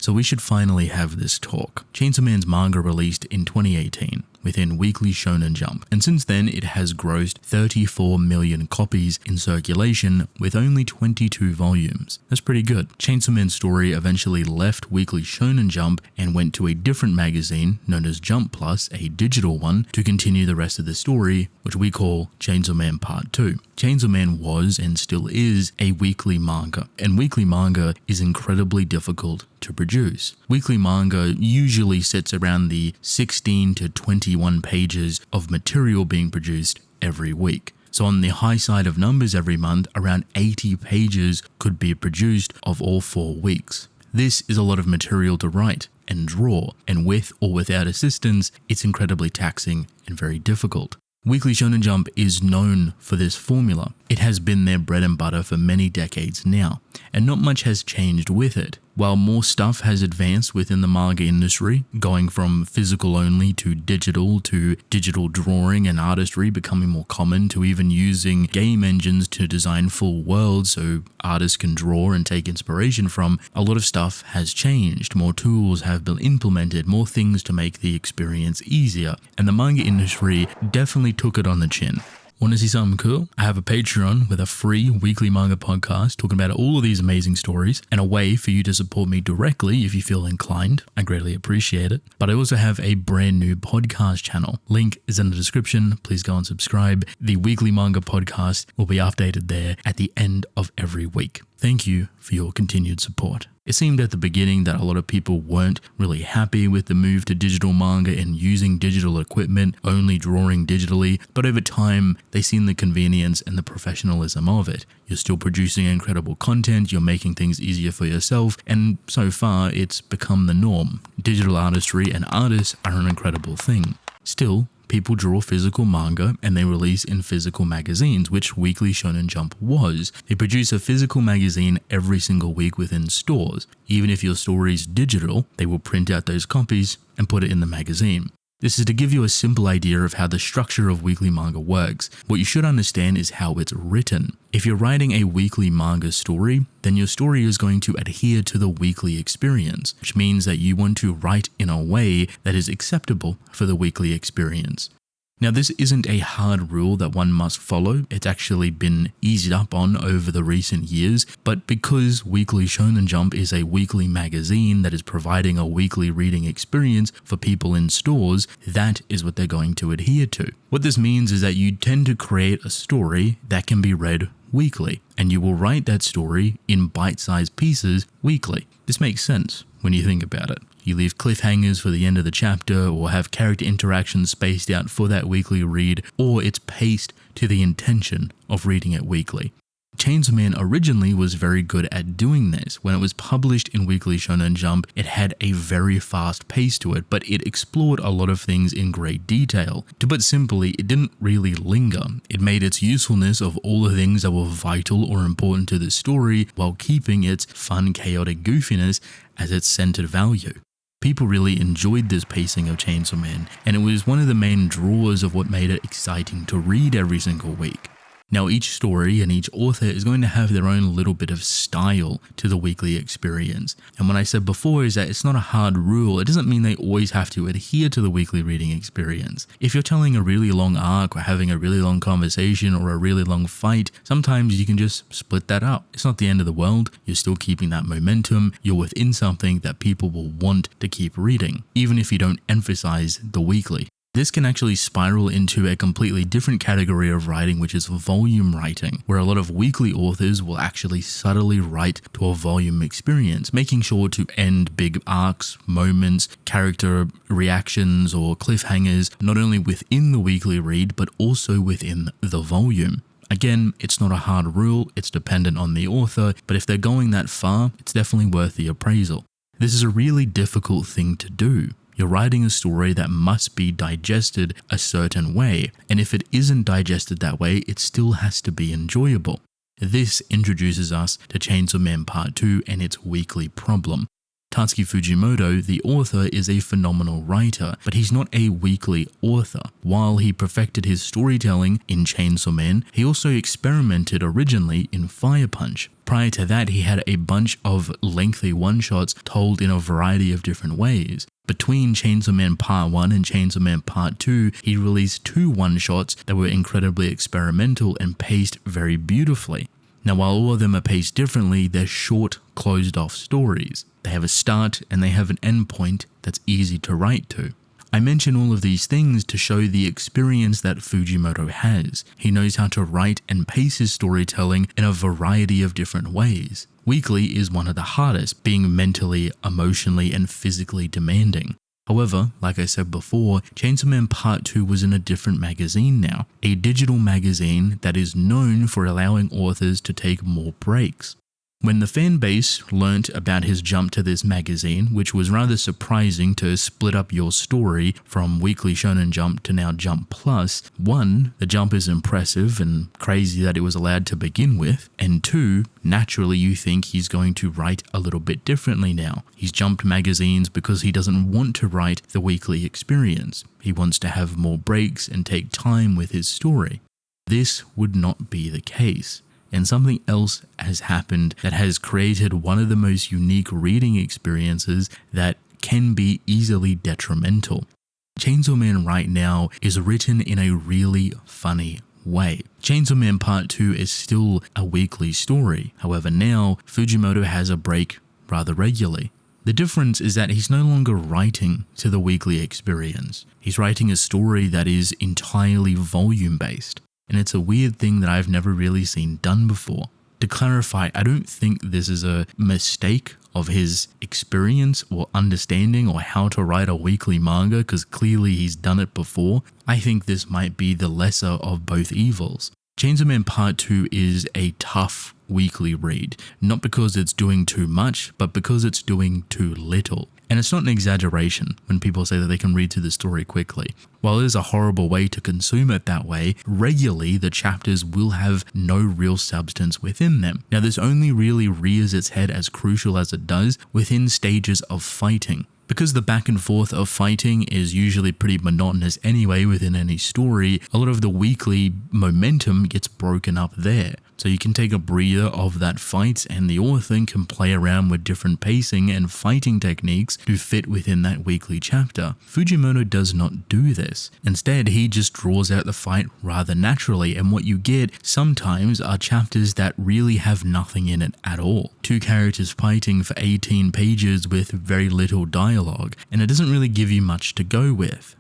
So we should finally have this talk. Chainsaw Man's manga released in 2018 within Weekly Shonen Jump, and since then it has grossed 34 million copies in circulation with only 22 volumes. That's pretty good. Chainsaw Man's story eventually left Weekly Shonen Jump and went to a different magazine known as Jump Plus, a digital one, to continue the rest of the story, which we call Chainsaw Man Part 2. Chainsaw Man was and still is a weekly manga, and weekly manga is incredibly difficult to produce. Weekly manga usually sits around the 16 to 21 pages of material being produced every week. So on the high side of numbers every month, around 80 pages could be produced of all 4 weeks. This is a lot of material to write and draw, and with or without assistance, it's incredibly taxing and very difficult. Weekly Shonen Jump is known for this formula. It has been their bread and butter for many decades now, and not much has changed with it. While more stuff has advanced within the manga industry, going from physical only to digital drawing and artistry becoming more common, to even using game engines to design full worlds so artists can draw and take inspiration from, a lot of stuff has changed. More tools have been implemented, more things to make the experience easier, and the manga industry definitely took it on the chin. Want to see something cool? I have a Patreon with a free weekly manga podcast talking about all of these amazing stories and a way for you to support me directly if you feel inclined. I greatly appreciate it. But I also have a brand new podcast channel. Link is in the description. Please go and subscribe. The weekly manga podcast will be updated there at the end of every week. Thank you for your continued support. It seemed at the beginning that a lot of people weren't really happy with the move to digital manga and using digital equipment, only drawing digitally, but over time, they've seen the convenience and the professionalism of it. You're still producing incredible content, you're making things easier for yourself, and so far, it's become the norm. Digital artistry and artists are an incredible thing. Still, people draw physical manga and they release in physical magazines, which Weekly Shonen Jump was. They produce a physical magazine every single week within stores. Even if your story's digital, they will print out those copies and put it in the magazine. This is to give you a simple idea of how the structure of weekly manga works. What you should understand is how it's written. If you're writing a weekly manga story, then your story is going to adhere to the weekly experience, which means that you want to write in a way that is acceptable for the weekly experience. Now, this isn't a hard rule that one must follow. It's actually been eased up on over the recent years, but because Weekly Shonen Jump is a weekly magazine that is providing a weekly reading experience for people in stores, that is what they're going to adhere to. What this means is that you tend to create a story that can be read weekly, and you will write that story in bite-sized pieces weekly. This makes sense when you think about it. You leave cliffhangers for the end of the chapter, or have character interactions spaced out for that weekly read, or it's paced to the intention of reading it weekly. Chainsaw Man originally was very good at doing this. When it was published in Weekly Shonen Jump, it had a very fast pace to it, but it explored a lot of things in great detail. To put simply, it didn't really linger. It made its usefulness of all the things that were vital or important to the story, while keeping its fun, chaotic goofiness as its centered value. People really enjoyed this pacing of Chainsaw Man, and it was one of the main draws of what made it exciting to read every single week. Now, each story and each author is going to have their own little bit of style to the weekly experience. And what I said before is that it's not a hard rule. It doesn't mean they always have to adhere to the weekly reading experience. If you're telling a really long arc or having a really long conversation or a really long fight, sometimes you can just split that up. It's not the end of the world. You're still keeping that momentum. You're within something that people will want to keep reading, even if you don't emphasize the weekly. This can actually spiral into a completely different category of writing, which is volume writing, where a lot of weekly authors will actually subtly write to a volume experience, making sure to end big arcs, moments, character reactions, or cliffhangers, not only within the weekly read, but also within the volume. Again, it's not a hard rule, it's dependent on the author, but if they're going that far, it's definitely worth the appraisal. This is a really difficult thing to do. You're writing a story that must be digested a certain way, and if it isn't digested that way, it still has to be enjoyable. This introduces us to Chainsaw Man Part 2 and its weekly problem. Tatsuki Fujimoto, the author, is a phenomenal writer, but he's not a weekly author. While he perfected his storytelling in Chainsaw Man, he also experimented originally in Fire Punch. Prior to that, he had a bunch of lengthy one-shots told in a variety of different ways. Between Chainsaw Man Part 1 and Chainsaw Man Part 2, he released 2 one-shots that were incredibly experimental and paced very beautifully. Now, while all of them are paced differently, they're short, closed-off stories. They have a start and they have an end point that's easy to write to. I mention all of these things to show the experience that Fujimoto has. He knows how to write and pace his storytelling in a variety of different ways. Weekly is one of the hardest, being mentally, emotionally, and physically demanding. However, like I said before, Chainsaw Man Part 2 was in a different magazine now, a digital magazine that is known for allowing authors to take more breaks. When the fan base learnt about his jump to this magazine, which was rather surprising to split up your story from Weekly Shonen Jump to now Jump Plus, 1, the jump is impressive and crazy that it was allowed to begin with, and 2, naturally you think he's going to write a little bit differently now. He's jumped magazines because he doesn't want to write the weekly experience. He wants to have more breaks and take time with his story. This would not be the case. And something else has happened that has created one of the most unique reading experiences that can be easily detrimental. Chainsaw Man right now is written in a really funny way. Chainsaw Man Part 2 is still a weekly story. However, now Fujimoto has a break rather regularly. The difference is that he's no longer writing to the weekly experience. He's writing a story that is entirely volume-based. And it's a weird thing that I've never really seen done before. To clarify, I don't think this is a mistake of his experience or understanding or how to write a weekly manga, because clearly he's done it before. I think this might be the lesser of both evils. Chainsaw Man Part 2 is a tough weekly read, not because it's doing too much, but because it's doing too little. And it's not an exaggeration when people say that they can read through the story quickly. While it is a horrible way to consume it that way, regularly the chapters will have no real substance within them. Now, this only really rears its head, as crucial as it does, within stages of fighting. Because the back and forth of fighting is usually pretty monotonous anyway within any story, a lot of the weekly momentum gets broken up there. So you can take a breather of that fight and the author can play around with different pacing and fighting techniques to fit within that weekly chapter. Fujimoto does not do this. Instead, he just draws out the fight rather naturally, and what you get sometimes are chapters that really have nothing in it at all. 2 characters fighting for 18 pages with very little dialogue, and it doesn't really give you much to go with.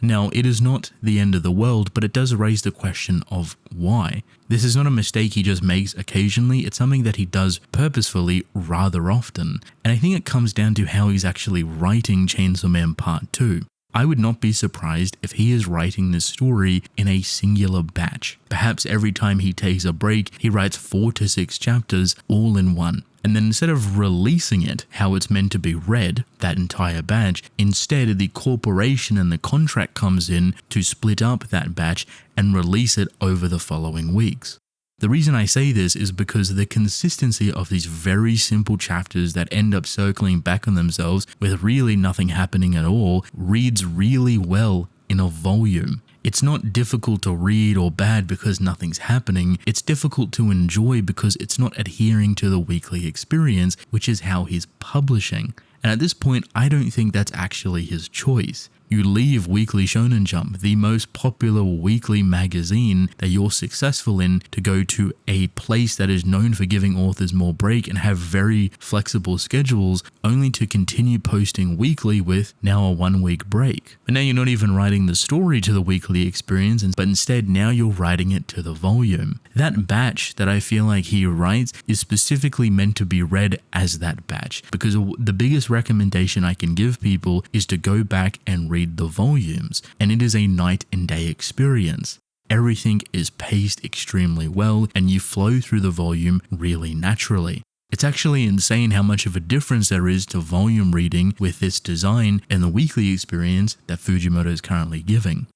Now, it is not the end of the world, but it does raise the question of why. This is not a mistake he just makes occasionally, it's something that he does purposefully rather often. And I think it comes down to how he's actually writing Chainsaw Man Part 2. I would not be surprised if he is writing this story in a singular batch. Perhaps every time he takes a break, he writes 4 to 6 chapters all in one. And then instead of releasing it how it's meant to be read, that entire batch, instead the corporation and the contract comes in to split up that batch and release it over the following weeks. The reason I say this is because the consistency of these very simple chapters that end up circling back on themselves with really nothing happening at all reads really well in a volume. It's not difficult to read or bad because nothing's happening. It's difficult to enjoy because it's not adhering to the weekly experience, which is how he's publishing. And at this point, I don't think that's actually his choice. You leave Weekly Shonen Jump, the most popular weekly magazine that you're successful in, to go to a place that is known for giving authors more break and have very flexible schedules, only to continue posting weekly with now a 1-week break. But now you're not even writing the story to the weekly experience, but instead now you're writing it to the volume. That batch that I feel like he writes is specifically meant to be read as that batch, because the biggest recommendation I can give people is to go back and read the volumes, and it is a night and day experience. Everything is paced extremely well and you flow through the volume really naturally. It's actually insane how much of a difference there is to volume reading with this design and the weekly experience that Fujimoto is currently giving.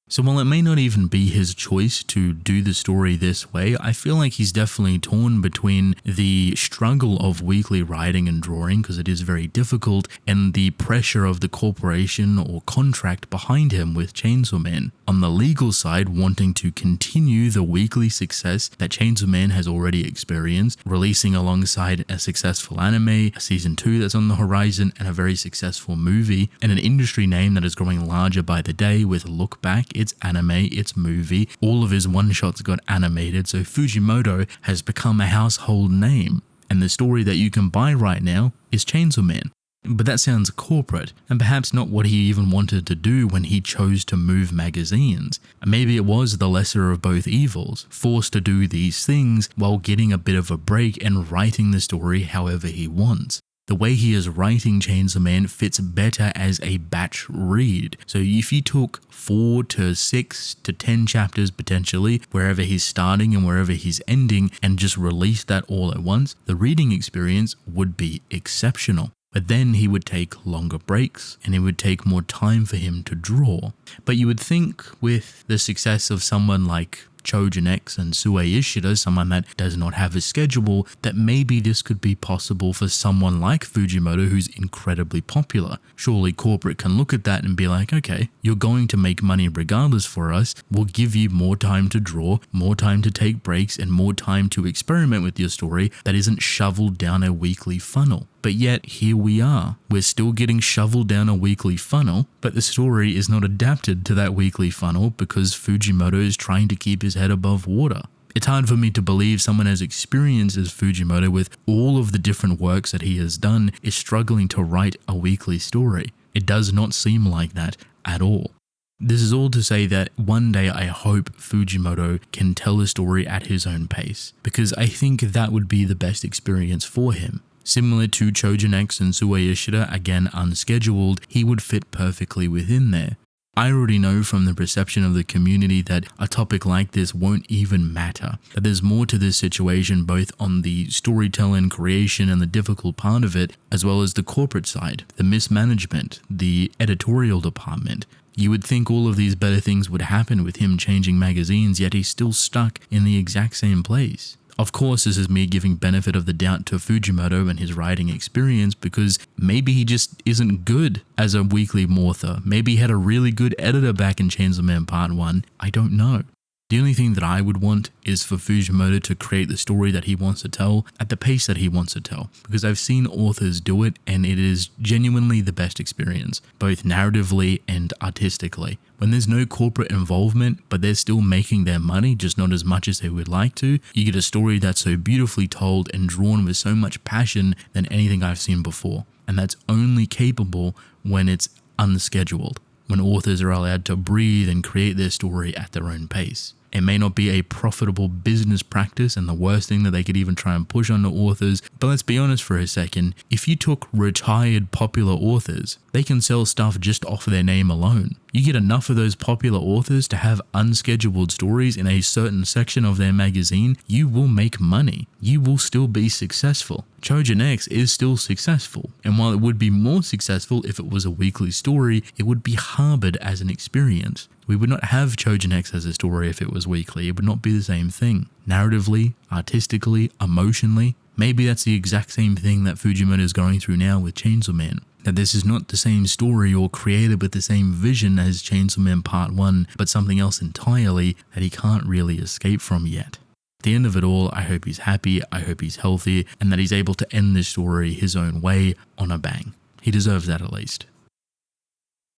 So while it may not even be his choice to do the story this way, I feel like he's definitely torn between the struggle of weekly writing and drawing, because it is very difficult, and the pressure of the corporation or contract behind him with Chainsaw Man. On the legal side, wanting to continue the weekly success that Chainsaw Man has already experienced, releasing alongside a successful anime, a season 2 that's on the horizon, and a very successful movie, and an industry name that is growing larger by the day with Look Back, it's anime, it's movie, all of his one-shots got animated, so Fujimoto has become a household name. And the story that you can buy right now is Chainsaw Man. But that sounds corporate, and perhaps not what he even wanted to do when he chose to move magazines. Maybe it was the lesser of both evils, forced to do these things while getting a bit of a break and writing the story however he wants. The way he is writing Chainsaw Man fits better as a batch read. So if you took 4 to 6 to 10 chapters potentially, wherever he's starting and wherever he's ending, and just released that all at once, the reading experience would be exceptional. But then he would take longer breaks and it would take more time for him to draw. But you would think with the success of someone like Chojin X and Sue Ishida, someone that does not have a schedule, that maybe this could be possible for someone like Fujimoto who's incredibly popular. Surely corporate can look at that and be like, okay, you're going to make money regardless for us, we'll give you more time to draw, more time to take breaks, and more time to experiment with your story that isn't shoveled down a weekly funnel. But yet, here we are. We're still getting shoveled down a weekly funnel, but the story is not adapted to that weekly funnel because Fujimoto is trying to keep his head above water. It's hard for me to believe someone as experienced as Fujimoto, with all of the different works that he has done, is struggling to write a weekly story. It does not seem like that at all. This is all to say that one day I hope Fujimoto can tell a story at his own pace, because I think that would be the best experience for him. Similar to Chojin X and Sue Ishida, again unscheduled, he would fit perfectly within there. I already know from the perception of the community that a topic like this won't even matter, that there's more to this situation both on the storytelling, creation, and the difficult part of it, as well as the corporate side, the mismanagement, the editorial department. You would think all of these better things would happen with him changing magazines, yet he's still stuck in the exact same place. Of course, this is me giving benefit of the doubt to Fujimoto and his writing experience, because maybe he just isn't good as a weekly author. Maybe he had a really good editor back in Chainsaw Man Part 1. I don't know. The only thing that I would want is for Fujimoto to create the story that he wants to tell at the pace that he wants to tell, because I've seen authors do it and it is genuinely the best experience, both narratively and artistically. When there's no corporate involvement, but they're still making their money, just not as much as they would like to, you get a story that's so beautifully told and drawn with so much passion than anything I've seen before. And that's only capable when it's unscheduled, when authors are allowed to breathe and create their story at their own pace. It may not be a profitable business practice and the worst thing that they could even try and push on the authors, but let's be honest for a second, if you took retired popular authors, they can sell stuff just off their name alone. You get enough of those popular authors to have unscheduled stories in a certain section of their magazine, you will make money. You will still be successful. Chojin X is still successful, and while it would be more successful if it was a weekly story, it would be harbored as an experience. We would not have Chojin X as a story if it was weekly. It would not be the same thing. Narratively, artistically, emotionally, maybe that's the exact same thing that Fujimoto is going through now with Chainsaw Man. That this is not the same story or created with the same vision as Chainsaw Man Part 1, but something else entirely that he can't really escape from yet. At the end of it all, I hope he's happy, I hope he's healthy, and that he's able to end this story his own way on a bang. He deserves that at least.